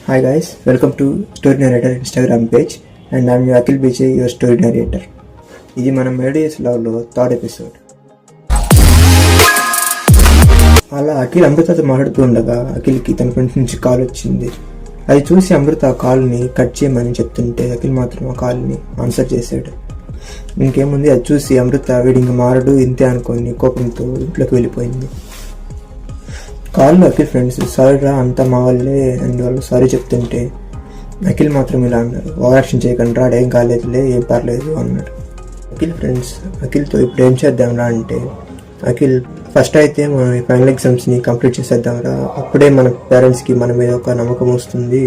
Hi guys, welcome to Story Narrator Instagram page and I'm Akhil Vijay, your story narrator. ఇది మన melodious లవ్లో third episode. అలా అఖిల్ అమృతతో మాట్లాడుతూ ఉండగా అఖిల్కి తన ఫ్రెండ్స్ నుంచి కాల్ వచ్చింది. అది చూసి అమృత ఆ కాల్ని కట్ చేయమని చెప్తుంటే అఖిల్ మాత్రం ఆ కాల్ని ఆన్సర్ చేశాడు. ఇంకేముంది, అది చూసి అమృత వీడింక మారడు ఇంతే అనుకొని కోపంతో ఇంట్లోకి వెళ్ళిపోయింది. కాల్లో అఖిల్ ఫ్రెండ్స్ సారీ రా అంతా మా వాళ్ళే అండ్ వాళ్ళు సారీ చెప్తుంటే అఖిల్ మాత్రం ఇలా అన్నారు, ఓవరాక్షన్ చేయకండి రా, ఏం కాలేదులే, ఏం పర్లేదు అన్నాడు. అఖిల్ ఫ్రెండ్స్ అఖిల్తో ఇప్పుడు ఏం చేద్దాంరా అంటే, అఖిల్ ఫస్ట్ అయితే మన ఫైనల్ ఎగ్జామ్స్ని కంప్లీట్ చేసేద్దాంరా, అప్పుడే మన పేరెంట్స్కి మన మీద ఒక నమ్మకం వస్తుంది,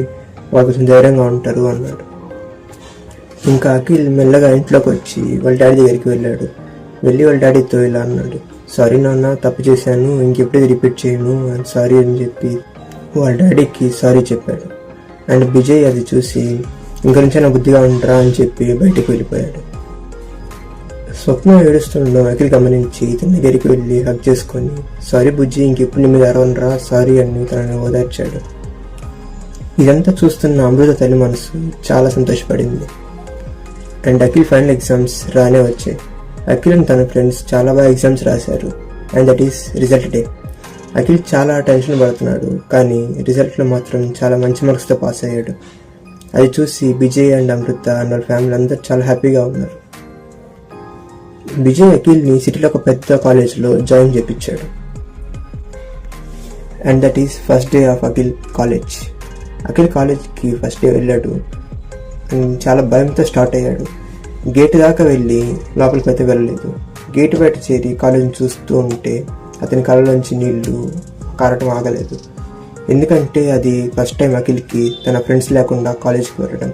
వాళ్ళు కొంచెం ధైర్యంగా ఉంటారు అన్నాడు. ఇంకా అఖిల్ మెల్లగా ఇంట్లోకి వచ్చి వాళ్ళ డాడీ దగ్గరికి వెళ్ళాడు. వెళ్ళి వాళ్ళ డాడీతో ఇలా అన్నాడు, సారీ నాన్న, తప్పు చేశాను, ఇంకెప్పుడు రిపీట్ చేయను అండ్ సారీ అని చెప్పి వాళ్ళ డాడీకి సారీ చెప్పాడు. అండ్ విజయ్ అది చూసి ఇంక నుంచే నా బుద్ధిగా ఉంటారా అని చెప్పి బయటకు వెళ్ళిపోయాడు. స్వప్న ఏడుస్తుండడం అఖిల్ గమనించి తన దగ్గరికి వెళ్ళి హగ్ చేసుకొని, సారీ బుజ్జి, ఇంకెప్పుడు నీ మీద అరవనరా, సారీ అని తనని ఓదార్చాడు. ఇదంతా చూస్తున్న అమృత తల్లి మనసు చాలా సంతోషపడింది. అండ్ అఖిల్ ఫైనల్ ఎగ్జామ్స్ రానే వచ్చాయి. అఖిల్ అండ్ తన ఫ్రెండ్స్ చాలా బాగా ఎగ్జామ్స్ రాశారు and that is result day. Akhil చాలా టెన్షన్ పడుతున్నాడు, కానీ రిజల్ట్లో మాత్రం చాలా మంచి మార్క్స్తో పాస్ అయ్యాడు. అది చూసి విజయ్ అండ్ అమృత అండ్ వాళ్ళ ఫ్యామిలీ అందరూ చాలా హ్యాపీగా ఉన్నారు. విజయ్ అఖిల్ని సిటీలో ఒక పెద్ద కాలేజ్లో జాయిన్ చేయించాడు. And that is first day of Akhil college. Akhil కాలేజ్కి ఫస్ట్ డే వెళ్ళాడు అండ్ చాలా భయంతో స్టార్ట్ అయ్యాడు. గేట్ దాకా వెళ్ళి లోపలికి అయితే వెళ్ళలేదు. గేటు బయట చేరి కాలేజీని చూస్తూ ఉంటే అతని కళ్ళలోంచి నీళ్లు కారటం ఆగలేదు. ఎందుకంటే అది ఫస్ట్ టైం అఖిల్కి తన ఫ్రెండ్స్ లేకుండా కాలేజ్కి వెళ్ళడం.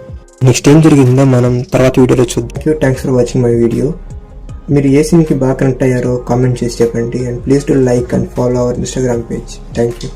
నెక్స్ట్ ఏం జరిగిందో మనం తర్వాత వీడియోలో చూద్దాం. Thanks for watching my video. మీరు ఏ సీన్కి బాగా కనెక్ట్ అయ్యారో కామెంట్ చేసి చెప్పండి. And please do like and follow our Instagram page. Thank you.